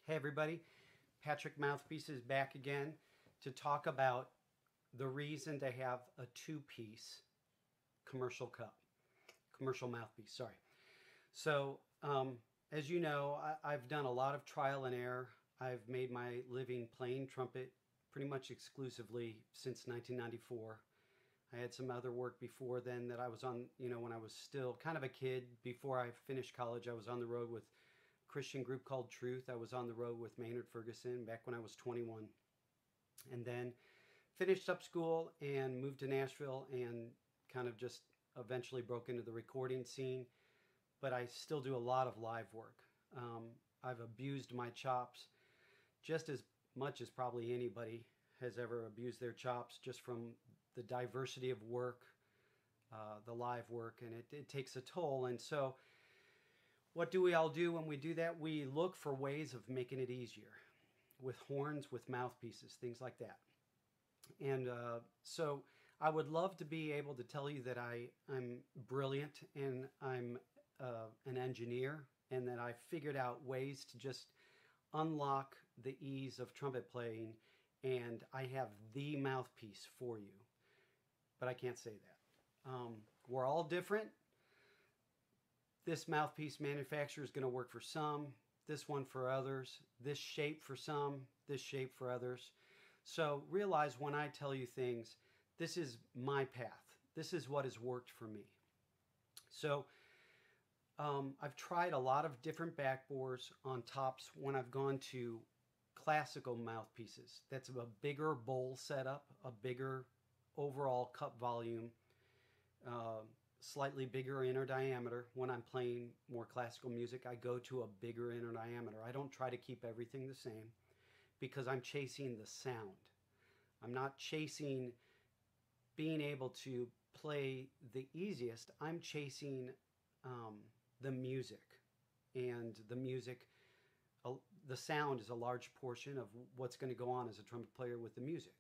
Hey everybody, Patrick Mouthpieces back again to talk about the reason to have a two-piece commercial cup, commercial mouthpiece, sorry. So, as you know, I've done a lot of trial and error. I've made my living playing trumpet pretty much exclusively since 1994. I had some other work before then that I was on, when I was still kind of a kid. Before I finished college, I was on the road with Christian group called Truth. I was on the road with Maynard Ferguson back when I was 21. And then finished up school and moved to Nashville and kind of just eventually broke into the recording scene. But I still do a lot of live work. I've abused my chops just as much as probably anybody has ever abused their chops, just from the diversity of work, the live work, and it takes a toll. And so what do we all do when we do that? We look for ways of making it easier with horns, with mouthpieces, things like that. And so I would love to be able to tell you that I'm brilliant and I'm an engineer and that I figured out ways to just unlock the ease of trumpet playing and I have the mouthpiece for you. But I can't say that. We're all different. This mouthpiece manufacturer is going to work for some, this one for others, this shape for some, this shape for others. So realize when I tell you things, this is my path. This is what has worked for me. So I've tried a lot of different backbores on tops when I've gone to classical mouthpieces. That's a bigger bowl setup, a bigger overall cup volume, slightly bigger inner diameter. When I'm playing more classical music, I go to a bigger inner diameter. I don't try to keep everything the same because I'm chasing the sound. I'm not chasing being able to play the easiest. I'm chasing the music. And the music, the sound is a large portion of what's going to go on as a trumpet player with the music.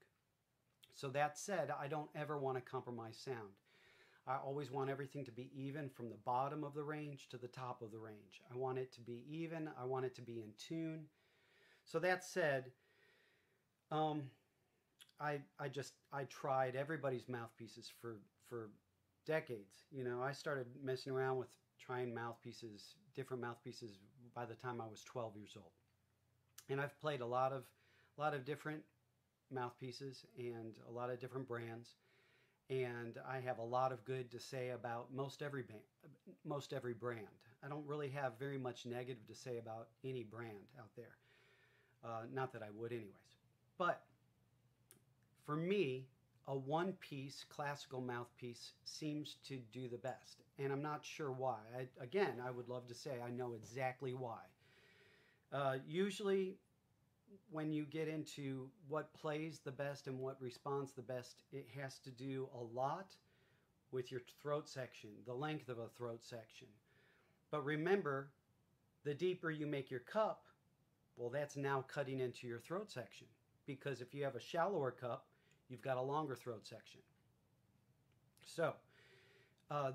So that said, I don't ever want to compromise sound. I always want everything to be even from the bottom of the range to the top of the range. I want it to be even. I want it to be in tune. So that said, I tried everybody's mouthpieces for decades. I started messing around with trying mouthpieces, different mouthpieces, by the time I was 12 years old. And I've played a lot of different mouthpieces and a lot of different brands. And I have a lot of good to say about most every brand. I don't really have very much negative to say about any brand out there. Not that I would anyways. But for me, a one-piece classical mouthpiece seems to do the best. And I'm not sure why. Again, I would love to say I know exactly why. Usually, when you get into what plays the best and what responds the best, it has to do a lot with your throat section, the length of a throat section. But remember, the deeper you make your cup, well, that's now cutting into your throat section. Because if you have a shallower cup, you've got a longer throat section. So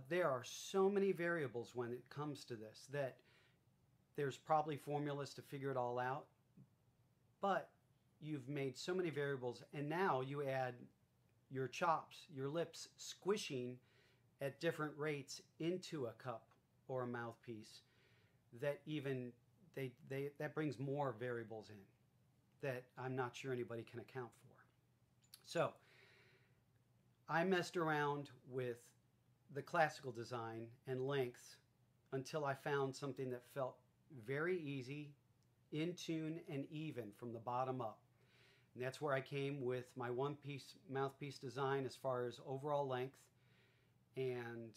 there are so many variables when it comes to this that there's probably formulas to figure it all out. But you've made so many variables, and now you add your chops, your lips squishing at different rates into a cup or a mouthpiece that even that brings more variables in that I'm not sure anybody can account for. So I messed around with the classical design and lengths until I found something that felt very easy, in tune, and even from the bottom up. And that's where I came with my one-piece mouthpiece design as far as overall length, and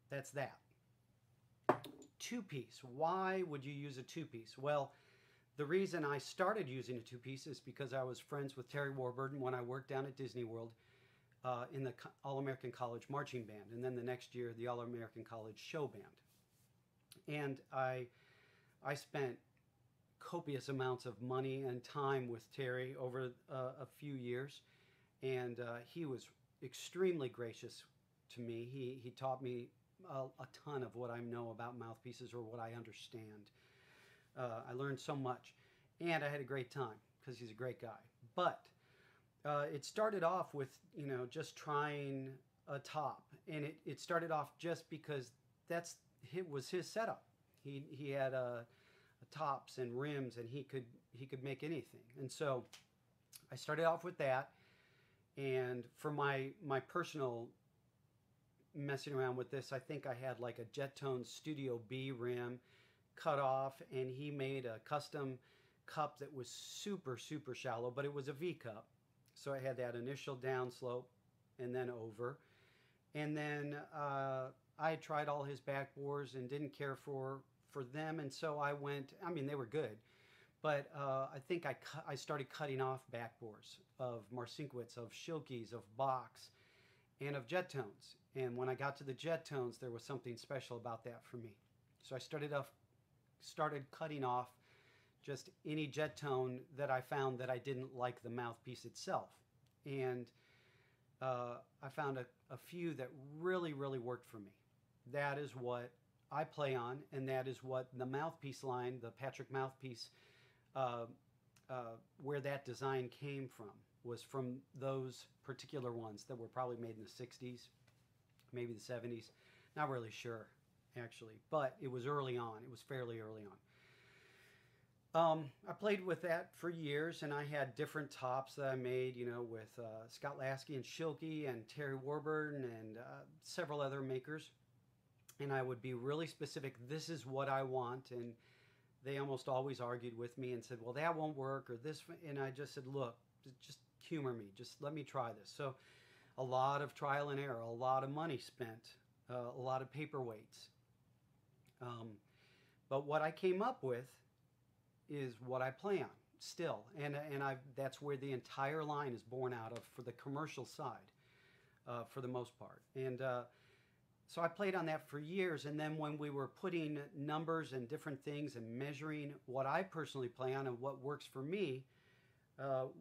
that's that. Two-piece. Why would you use a two-piece? Well, the reason I started using a two-piece is because I was friends with Terry Warburton when I worked down at Disney World in the All-American College Marching Band, and then the next year the All-American College Show Band. And I spent copious amounts of money and time with Terry over a few years, and he was extremely gracious to me. He taught me a ton of what I know about mouthpieces, or what I understand. I learned so much. and I had a great time because he's a great guy. But it started off with, just trying a top, and it started off just because it was his setup. He had tops and rims, and he could make anything. And so I started off with that, and for my personal messing around with this, I think I had like a Jet-Tone Studio B rim cut off, and he made a custom cup that was super, super shallow, but it was a V cup. So I had that initial downslope and then over. And then I tried all his backbores and didn't care for them. And so I went, they were good. But I think I started cutting off backbores of Marcinkiewicz, of Schilkes, of Box, and of Jet-Tones. And when I got to the Jet-Tones, there was something special about that for me. So I started cutting off just any Jet-Tone that I found that I didn't like the mouthpiece itself. And I found a few that really, really worked for me. That is what I play on, and that is what the mouthpiece line, the PATRICK Mouthpiece, where that design came from, was from those particular ones that were probably made in the 60s, maybe the 70s. Not really sure, actually, but it was early on. It was fairly early on. I played with that for years, and I had different tops that I made, with Scott Lasky and Schilke and Terry Warburton and several other makers. And I would be really specific, this is what I want, and they almost always argued with me and said, well, that won't work, or this, and I just said, look, just humor me, just let me try this. So a lot of trial and error, a lot of money spent, a lot of paperweights. But what I came up with is what I play on still, and that's where the entire line is born out of for the commercial side, for the most part. And so I played on that for years, and then when we were putting numbers and different things and measuring what I personally play on and what works for me,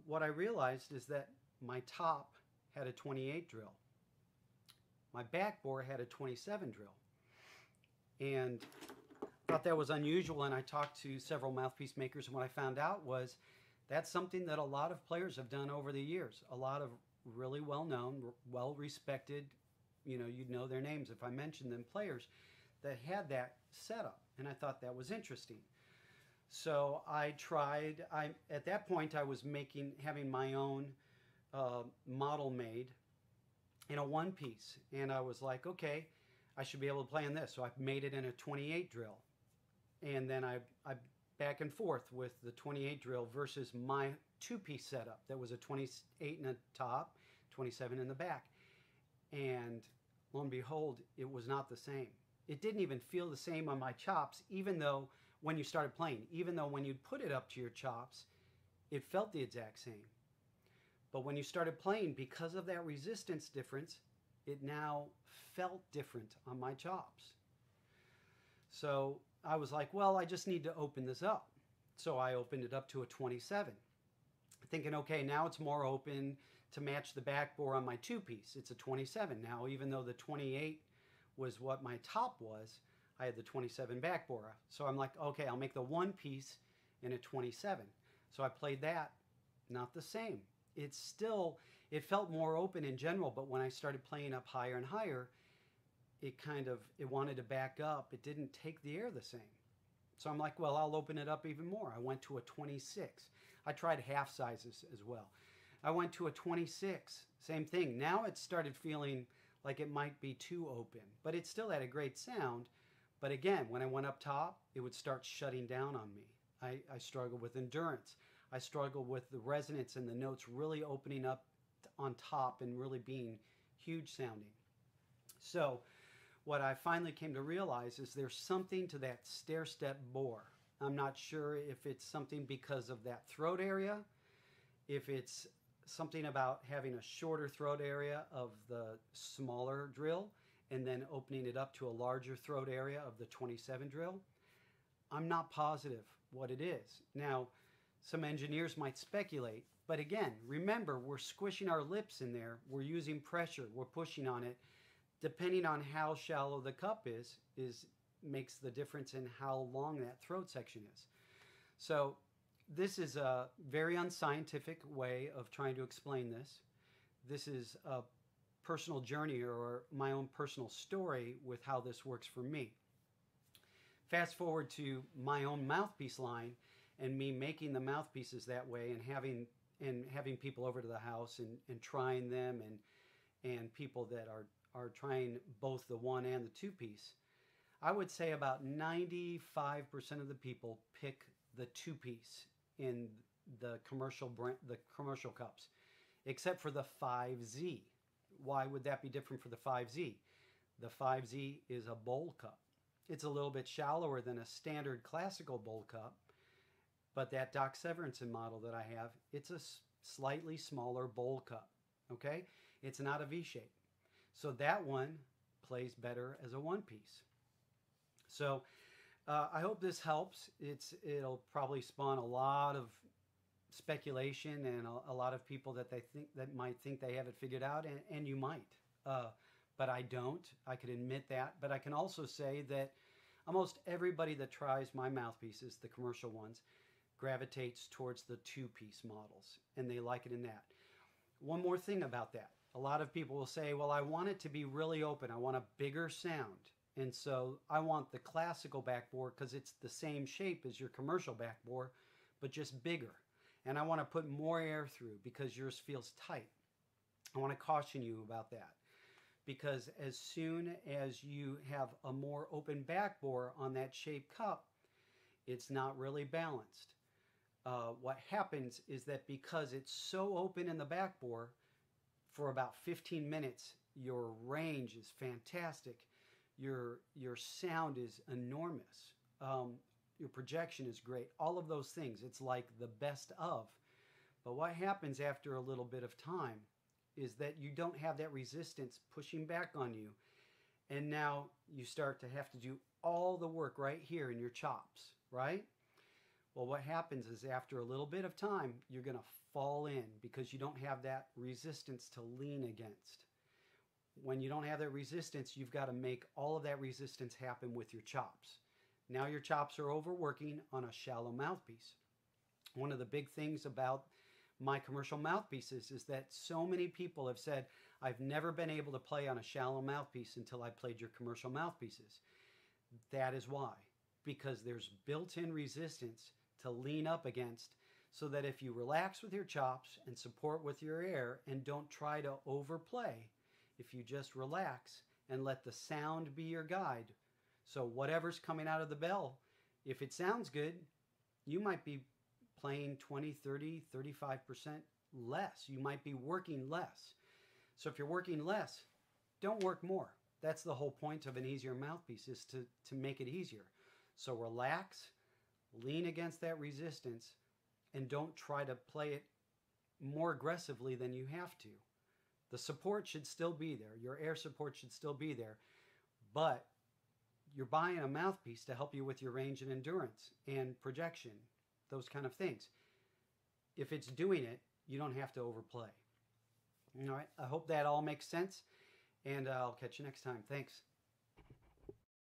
what I realized is that my top had a 28 drill. My backbore had a 27 drill. And I thought that was unusual, and I talked to several mouthpiece makers, and what I found out was that's something that a lot of players have done over the years. A lot of really well-known, well-respected, you'd know their names if I mentioned them, players that had that setup, and I thought that was interesting. So I tried, at that point I was having my own model made in a one-piece, and I was like, okay, I should be able to play on this. So I made it in a 28 drill. And then I back and forth with the 28 drill versus my two-piece setup that was a 28 in the top, 27 in the back. And lo and behold, it was not the same. It didn't even feel the same on my chops, even though when you started playing, even though when you'd put it up to your chops, it felt the exact same. But when you started playing, because of that resistance difference, it now felt different on my chops. So I was like, well, I just need to open this up. So I opened it up to a 27, thinking, okay, now it's more open to match the backbore on my two-piece. It's a 27 now, even though the 28 was what my top was, I had the 27 backbore. So I'm like, okay, I'll make the one-piece in a 27. So I played that, not the same. It felt more open in general, but when I started playing up higher and higher, it wanted to back up. It didn't take the air the same. So I'm like, well, I'll open it up even more. I went to a 26. I tried half sizes as well. I went to a 26, same thing. Now it started feeling like it might be too open, but it still had a great sound. But again, when I went up top, it would start shutting down on me. I struggled with endurance. I struggled with the resonance and the notes really opening up on top and really being huge sounding. So what I finally came to realize is there's something to that stair-step bore. I'm not sure if it's something because of that throat area, if it's something about having a shorter throat area of the smaller drill and then opening it up to a larger throat area of the 27 drill. I'm not positive what it is. Now, some engineers might speculate, but again, remember, we're squishing our lips in there. We're using pressure. We're pushing on it. Depending on how shallow the cup is makes the difference in how long that throat section is. So this is a very unscientific way of trying to explain this. This is a personal journey or my own personal story with how this works for me. Fast forward to my own mouthpiece line and me making the mouthpieces that way and having people over to the house and trying them and people that are trying both the one and the two piece. I would say about 95% of the people pick the two piece in the commercial cups, except for the 5Z. Why would that be different for the 5Z? The 5Z is a bowl cup. It's a little bit shallower than a standard classical bowl cup, but that Doc Severinsen model that I have, it's a slightly smaller bowl cup, okay? It's not a V shape. So that one plays better as a one piece. So I hope this helps. It'll probably spawn a lot of speculation and a lot of people that might think they have it figured out, and you might. But I don't. I could admit that. But I can also say that almost everybody that tries my mouthpieces, the commercial ones, gravitates towards the two-piece models, and they like it in that. One more thing about that. A lot of people will say, well, I want it to be really open. I want a bigger sound. And so I want the classical backbore because it's the same shape as your commercial backbore, but just bigger. And I want to put more air through because yours feels tight. I want to caution you about that, because as soon as you have a more open backbore on that shaped cup, it's not really balanced. What happens is that because it's so open in the backbore, for about 15 minutes, your range is fantastic. Your sound is enormous. Your projection is great. All of those things. It's like the best of. But what happens after a little bit of time is that you don't have that resistance pushing back on you. And now you start to have to do all the work right here in your chops, right? Well, what happens is after a little bit of time, you're going to fall in because you don't have that resistance to lean against. When you don't have that resistance, you've got to make all of that resistance happen with your chops. Now your chops are overworking on a shallow mouthpiece. One of the big things about my commercial mouthpieces is that so many people have said, I've never been able to play on a shallow mouthpiece until I played your commercial mouthpieces. That is why. Because there's built-in resistance to lean up against, so that if you relax with your chops and support with your air and don't try to overplay, if you just relax and let the sound be your guide. So whatever's coming out of the bell, if it sounds good, you might be playing 20, 30, 35% less. You might be working less. So if you're working less, don't work more. That's the whole point of an easier mouthpiece, is to make it easier. So relax, lean against that resistance, and don't try to play it more aggressively than you have to. The support should still be there. Your air support should still be there. But you're buying a mouthpiece to help you with your range and endurance and projection, those kind of things. If it's doing it, you don't have to overplay. All right, I hope that all makes sense, and I'll catch you next time. Thanks.